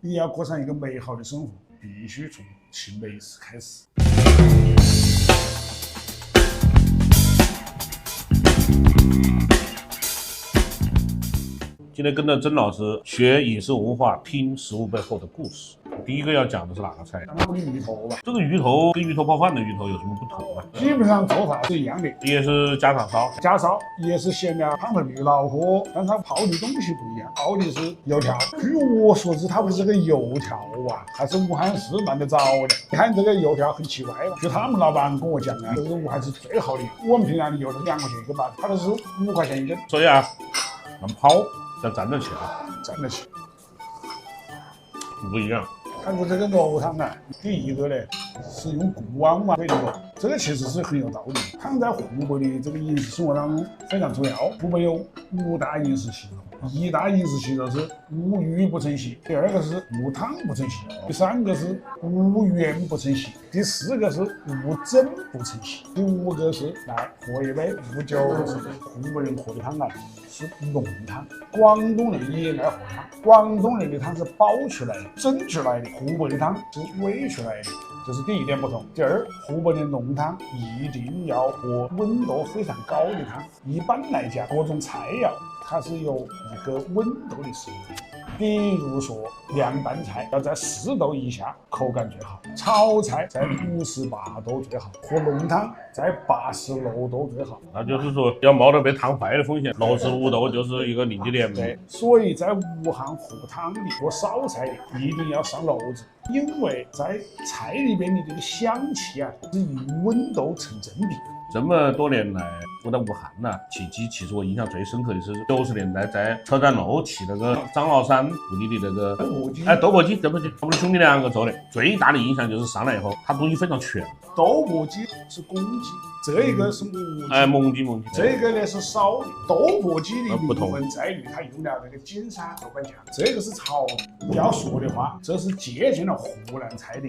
你要过上一个美好的生活，必须从吃美食开始。今天跟着曾老师学饮食文化，听食物背后的故事。第一个要讲的是哪个菜？那我的鱼头吧，这个鱼头跟鱼头泡饭的鱼头有什么不同啊？基本上做法是一样的，也是家常烧，家烧也是咸料烫的驴脑壳，但它泡的东西不一样，泡的是油条。据我所知，它不是这个油条啊，还是武汉市办得早的。你看这个油条很奇怪吧？据他们老板跟我讲啊，这个武汉是最好的。我们平常的油条2块钱一个吧，它都是5块钱一根。所以啊，能泡要站得起来，站得起。不一样。看过这个熬汤啊，第一个呢是用固碗煨的锅，这个其实是很有道理。汤在湖北的这个饮食生活当中非常重要。湖北有5大饮食系统，1大饮食系统是无鱼不成席，第2个是无汤不成席，第3个是无盐不成席，第4个是无蒸不成席，第5个是来喝一杯无酒。湖北人喝的汤啊是浓汤，广东人也爱喝汤。广东人的汤是煲出来的、蒸出来的，湖北的汤是煨出来的，这是第一点不同。第二，湖北的浓汤一定要喝温度非常高的汤。一般来讲，各种菜肴它是有一个温度的设定。比如说凉拌菜要在4度以下，口感最好；炒菜在58度最好；喝浓汤在86度最好。那就是说要冒着被烫坏的风险，65度就是一个临界点。对，所以在武汉喝汤的、喝烧菜的一定要上炉子，因为在菜里边的这个香气啊是以温度成正比。这么多年来，我在武汉呢，起鸡其实我印象最深刻的是90年代在车站楼起那个张老山故里的那个豆粕鸡，对不起，我们的兄弟2个做的。最大的印象就是上来以后，它东西非常全。豆粕鸡是公鸡，这一个是母鸡，蒙鸡，这个呢是烧的。豆粕鸡的灵魂在于它用了那个金沙豆瓣酱，这个是炒的。要说的话，这是借鉴了湖南菜的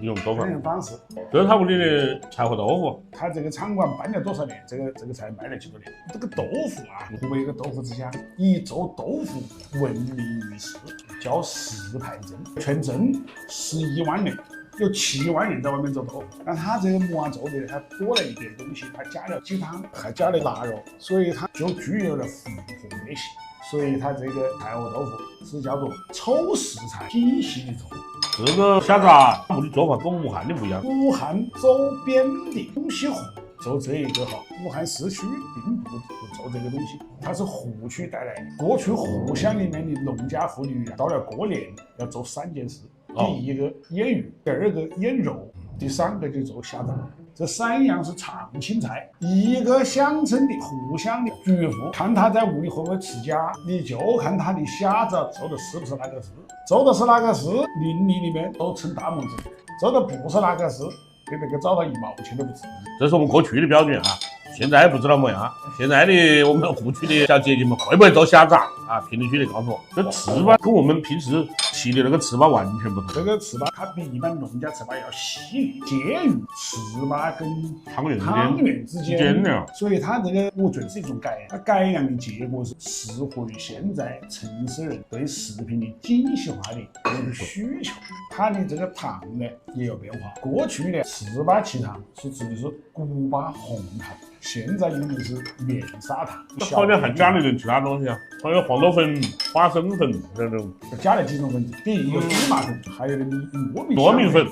用做法方式。这是他屋里的柴火豆腐，他这个餐馆办了多少年？这个菜卖了几多年？这个豆腐啊，湖北有个豆腐之乡，以做豆腐闻名于世，叫石牌镇，全镇11万人。有7万人在外面做豆腐，但他这个模样做的，他多了一点东西，他加了鸡汤，还加了腊肉，所以它就具有了复合味性。所以它这个柴火豆腐是叫做抽食材品系的做。这个虾子啊，我们的做法跟武汉的不一样。武汉周边的东西湖做这一个好，武汉市区并不做这个东西，它是湖区带来的。过去湖乡里面的农家妇女到了过年要做3件事。第一个腌鱼，第2个腌肉，第3个就做虾子。这3样是常青菜。一个乡村的互相的主妇，看他在屋里会不会持家，你就看他的虾子做的是不是那个事。做的是那个事，邻里里面都称大拇指；做的不是那个事，给那个找到1毛钱都不值。这是我们过去的标准啊。现在不知道么样，现在的我们湖区的小姐姐们会不会做虾子啊？评论区里告诉我。这糍粑跟我们平时吃的那个糍粑完全不同。这个糍粑它比一般农家糍粑要细腻，介于糍粑跟汤圆之间的，所以它这个我觉得是一种改良。它改良的结果是适合于现在城市人对食品的精细化的一个需求。它的这个糖呢也有变化。过去的糍粑沏糖是指的是古巴红糖，现在用的是面砂糖。好像还加了点其他东西啊，还有黄豆粉、花生粉这种，加了几种粉。第一个芝麻粉，还有那个糯米粉，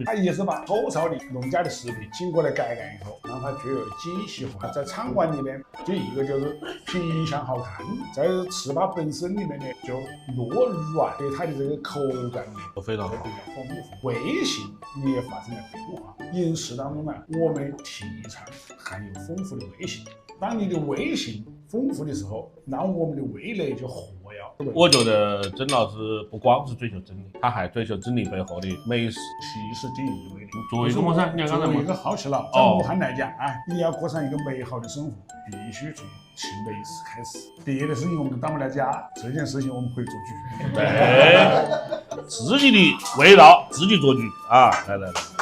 它也是把粗糙的农家的食品经过了改良以后，让它具有精细化。在餐馆里面，第一个就是品相好看，在糍粑本身里面呢就糯软，对它的这个口感呢都非常好，比较丰富。味型也发生了变化。饮食当中呢，我们提倡含有丰富的味型。当你的味型丰富的时候，让我们的味蕾就活跃。我觉得曾老师不光是追求真理，他还追求真理背后的美食。其实第一位的，作为一个么噻？你看作为一个好奇佬，在武汉来讲啊，你要过上一个美好的生活，必须从吃美食开始。别的事情我们当不了家，这件事情我们可以做主。对，自己的味道自己做主啊！来。